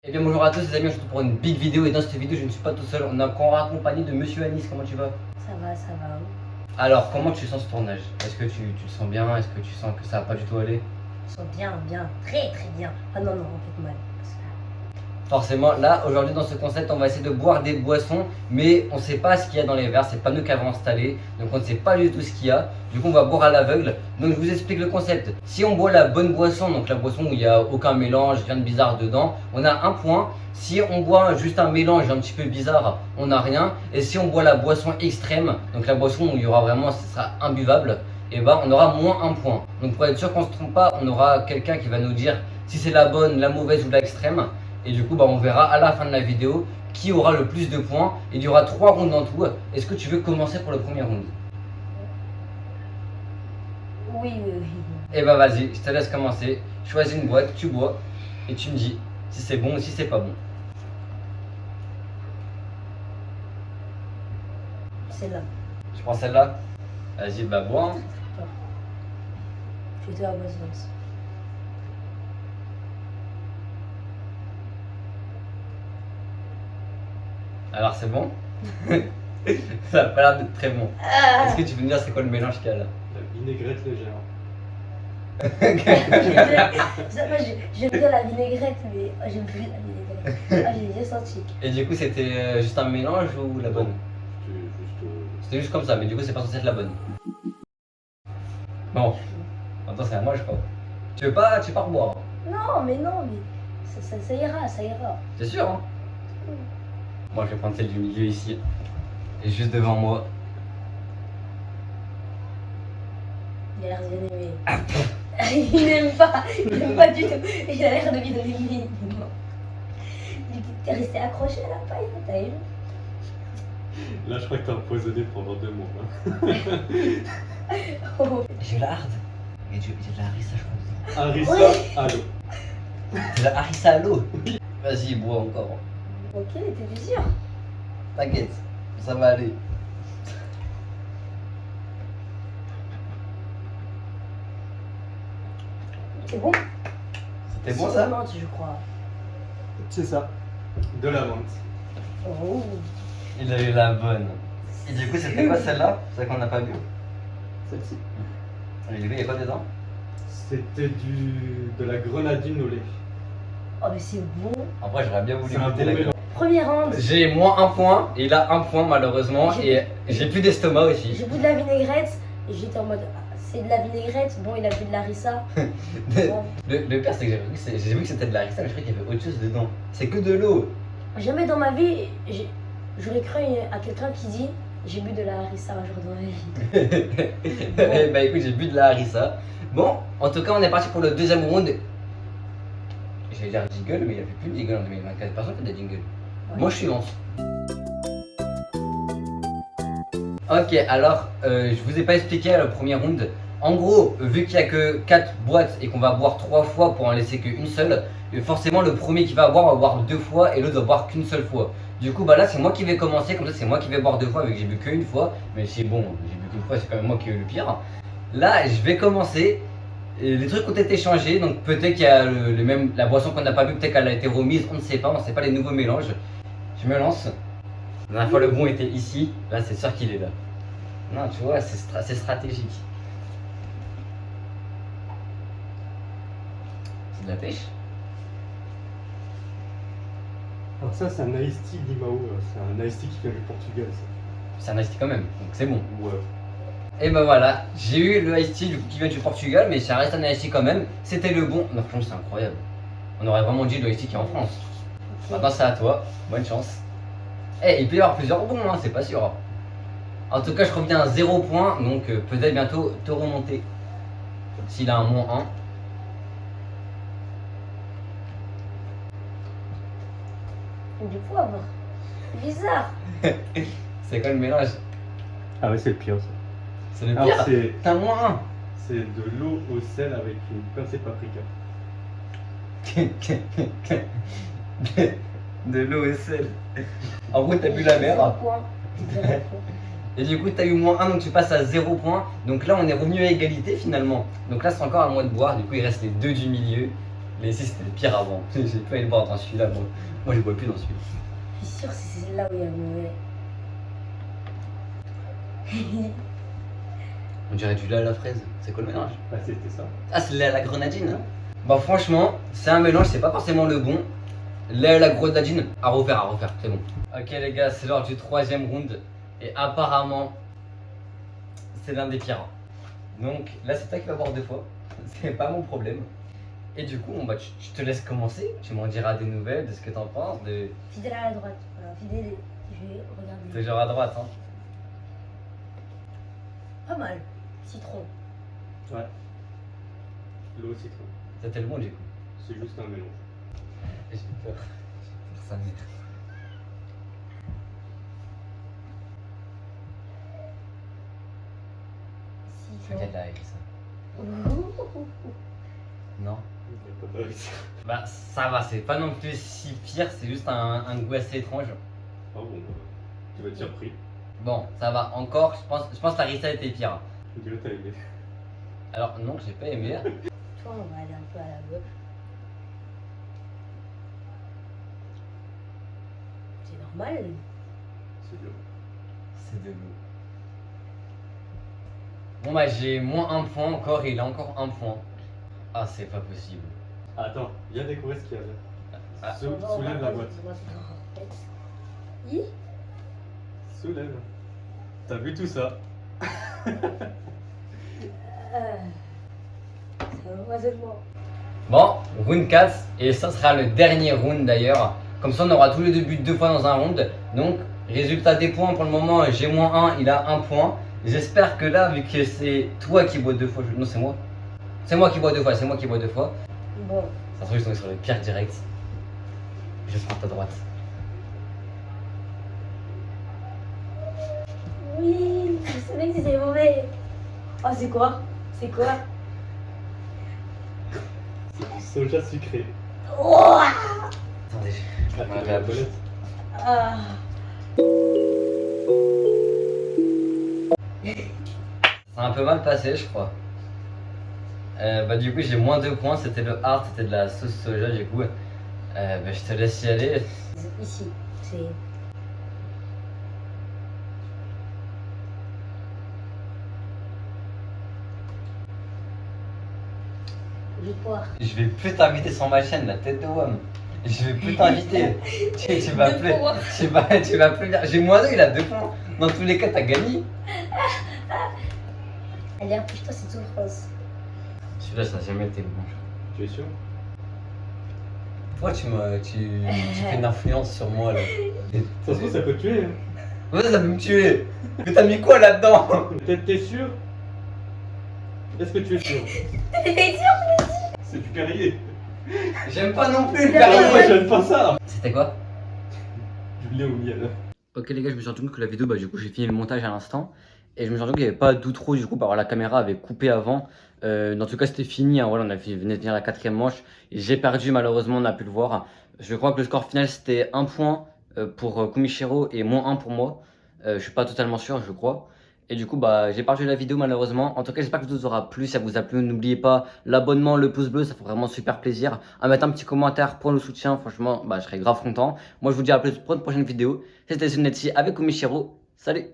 Eh bien bonjour à tous les amis, on se retrouve pour une big vidéo et dans cette vidéo je ne suis pas tout seul, on est encore accompagné de Monsieur Anis, comment tu vas? Ça va, ça va. Alors comment tu sens ce tournage? Est-ce que tu le sens bien? Est-ce que tu sens que ça va pas du tout aller? Ils sont bien, bien, très très bien. Ah non, non, on fait mal. Forcément, là aujourd'hui dans ce concept on va essayer de boire des boissons mais on ne sait pas ce qu'il y a dans les verres, c'est pas nous qui avons installé, donc on ne sait pas du tout ce qu'il y a, du coup on va boire à l'aveugle. Donc je vous explique le concept, si on boit la bonne boisson, donc la boisson où il n'y a aucun mélange, rien de bizarre dedans, on a un point. Si on boit juste un mélange un petit peu bizarre, on n'a rien. Et si on boit la boisson extrême, donc la boisson où il y aura vraiment, ce sera imbuvable, et ben on aura moins un point. Donc pour être sûr qu'on ne se trompe pas, on aura quelqu'un qui va nous dire si c'est la bonne, la mauvaise ou l'extrême. Et du coup, bah, on verra à la fin de la vidéo qui aura le plus de points. Et il y aura 3 rounds en tout. Est-ce que tu veux commencer pour le premier round? Oui, oui, oui. Eh bah vas-y, je te laisse commencer. Choisis une boîte, tu bois et tu me dis si c'est bon ou si c'est pas bon. Celle-là. Tu prends celle-là? Vas-y, bah bois. Je te la boisse. Alors c'est bon? Ça a pas l'air d'être très bon. Est-ce que tu peux me dire c'est quoi le mélange qu'il y a là? La vinaigrette légère. Moi, j'aime bien la vinaigrette, mais j'aime plus la vinaigrette. Ah, j'ai bien senti. Et du coup, c'était juste un mélange ou la bonne? C'était juste. C'était juste comme ça, mais du coup, c'est pas censé être la bonne. Bon, attends, c'est à moi, je crois. Tu veux pas reboire? Non, mais ça ira, ça ira. C'est sûr, hein? Moi, je vais prendre celle du milieu ici. Et juste devant moi. Il a l'air de bien aimer. Il n'aime pas du tout. Il a l'air de bien aimer. T'es resté accroché à la paille, t'as vu? Là, je crois que t'as empoisonné pendant 2 mois. Oh. J'ai la hard. Mais j'ai de la harissa, je crois. Harissa, Oui. allô. De la harissa à l'eau. Vas-y, bois encore. Ok, t'es sûr? T'inquiète, ça va aller. C'est bon? C'était bon ça? Menthe, je crois. C'est ça. De la menthe. Oh. Il a eu la bonne. Et du coup, c'était quoi celle-là? Celle qu'on n'a pas vu. Celle-ci. Et du coup, il y a quoi dedans? C'était de la grenadine au lait. Oh, mais c'est bon. En vrai, j'aurais bien voulu C'est un goûter bon la mélange. Premier round. J'ai moins un point, et il a un point malheureusement, et j'ai plus d'estomac aussi. J'ai bu de la vinaigrette et j'étais en mode ah, c'est de la vinaigrette, bon il a bu de la harissa. Bon. Le pire, c'est que j'ai vu que c'était de la harissa, mais je croyais qu'il y avait autre chose dedans. C'est que de l'eau. Jamais dans ma vie j'aurais cru à quelqu'un qui dit j'ai bu de la harissa un jour dans ma vie. Bah écoute, j'ai bu de la harissa. Bon, en tout cas, on est parti pour le deuxième round. J'allais dire jingle, mais il n'y avait plus de jingle en 2024. Personne fait des jingles. Ouais. Moi, je suis lance. Ok, alors, je vous ai pas expliqué le premier round. En gros, vu qu'il n'y a que 4 boîtes et qu'on va boire 3 fois pour en laisser qu'une seule, forcément le premier qui va boire 2 fois et l'autre va boire qu'une seule fois. Du coup, bah là, c'est moi qui vais commencer, comme ça, c'est moi qui vais boire 2 fois, vu que j'ai bu qu'une fois. Mais c'est bon, j'ai bu qu'une fois, c'est quand même moi qui ai eu le pire. Là, je vais commencer. Et les trucs ont été changés, donc peut-être qu'il y a la boisson qu'on n'a pas bu, peut-être qu'elle a été remise, on ne sait pas, on ne sait pas les nouveaux mélanges. Je me lance. La dernière fois, le bon était ici, là, c'est sûr qu'il est là. Non, tu vois, c'est stratégique. C'est de la pêche? Alors, ça, c'est un iced tea d'Imao. C'est un iced tea qui vient du Portugal, ça. C'est un iced tea quand même, donc c'est bon. Ouais. Et ben voilà, j'ai eu le iced tea du coup, qui vient du Portugal, mais ça reste un iced tea quand même. C'était le bon. Non, franchement, c'est incroyable. On aurait vraiment dit le iced tea qui est en France. Maintenant, c'est à toi. Bonne chance. Eh, il peut y avoir plusieurs bons, hein, c'est pas sûr. En tout cas, je reviens à 0 point, donc peut-être bientôt te remonter. S'il a un moins 1. Du poivre. Bizarre. C'est quoi le mélange? Ah, ouais, c'est le pire, ça. C'est le Alors, pire. T'as moins c'est de l'eau au sel avec une pincée paprika. 1. De l'eau et sel. En gros, t'as bu la mer. 0 point. 0 point. Et du coup, t'as eu moins 1, donc tu passes à 0 points. Donc là, on est revenu à égalité finalement. Donc là, c'est encore à moi de boire. Du coup, il reste les 2 du milieu. Les 6 c'était le pire avant. J'ai pas envie de boire dans celui-là. Moi je bois plus dans celui-là. Je suis sûre que c'est là où il y a le mauvais. On dirait du lait à la fraise. C'est quoi le mélange? Ah, c'était ça. Ah, c'est le lait à la grenadine. Bah franchement, c'est un mélange, c'est pas forcément le bon. Lait à la grenadine, à refaire, c'est bon. Ok les gars, c'est l'heure du 3e round. Et apparemment, c'est l'un des pires. Donc là, c'est toi qui vas boire 2 fois. C'est pas mon problème. Et du coup, bah, je te laisse commencer. Tu m'en diras des nouvelles, de ce que t'en penses, de Fidèle à la droite. Voilà, fidèle, je vais regarder. toujours à droite. Hein. Pas mal. Citron. Ouais. L'eau au citron. C'était le bon du coup. C'est juste un mélange. J'ai peur. Ça me Citron. Regarde là avec ça. Ouh. Non. Il n'y a pas d'arrêt. Bah ça va, c'est pas non plus si pire, c'est juste un goût assez étrange. Ah bon, tu vas être surpris. Bon, ça va encore, je pense que la Rita était pire. Tu t'as aimé. Alors non, j'ai pas aimé. Toi, on va aller un peu à l'aveugle. C'est normal. C'est dur. C'est de l'eau. Bon bah j'ai moins 1 point encore et il a encore 1 point. Ah c'est pas possible. Ah, attends, viens découvrir ce qu'il y a là. Ah. Soulève la boîte. Hi. Soulève. T'as vu tout ça? C'est un empoisonnement. Bon, round 4 et ça sera le dernier round d'ailleurs. Comme ça on aura tous les 2 buts 2 fois dans un round. Donc résultat des points pour le moment j'ai moins 1, il a 1 point. J'espère que là vu que c'est toi qui bois 2 fois, non c'est moi. C'est moi qui bois 2 fois, c'est moi qui bois 2 fois. Bon. Ça se trouve ils sont sur le pire direct. Je prends ta droite. Oui, je savais que c'était mauvais. Oh, c'est quoi? C'est quoi? C'est du soja sucré. Oh Attendez, Ah, Ouais, tu la bouche. ah. ça a un peu mal passé je crois. Bah du coup j'ai moins 2 points, c'était le hard, c'était de la sauce soja du coup. Bah, je te laisse y aller. Ici, c'est. Je vais boire. Je vais plus t'inviter sur ma chaîne, la tête de Wam. Je vais plus t'inviter. tu vas plus. Tu vas plus dire. J'ai moins 2, il a 2 points. Dans tous les cas, t'as gagné. Allez, approche-toi, c'est souffrance. Celui-là, ça n'a jamais été bon. Tu es sûr? Pourquoi tu fais une influence sur moi là? Ça se trouve, ça peut te tuer. Hein. Ouais, ça peut me tuer. Mais t'as mis quoi là-dedans? Peut-être t'es sûr? Est-ce que tu es sûr? T'es sûr? C'est du Perrier. J'aime pas non plus le Perrier. Ah, moi Perrier. j'aime pas ça. C'était quoi? Du lait au miel. Ok les gars, je me suis rendu compte que la vidéo, bah du coup j'ai fini le montage à l'instant. Et je me suis rendu compte qu'il n'y avait pas d'outro, du coup bah, la caméra avait coupé avant. En tout cas c'était fini, hein, voilà, on venait de finir la 4ème manche. J'ai perdu malheureusement, on a pu le voir. Je crois que le score final c'était 1 point pour Kumichiro et moins 1 pour moi. Je suis pas totalement sûr, je crois. Et du coup bah j'ai perdu la vidéo malheureusement. En tout cas j'espère que la vidéo vous aura plu, si ça vous a plu, n'oubliez pas l'abonnement, le pouce bleu, ça fait vraiment super plaisir. À mettre un petit commentaire pour le soutien, franchement bah je serais grave content. Moi je vous dis à plus pour une prochaine vidéo. C'était Sunetsi avec Kumichiro, salut.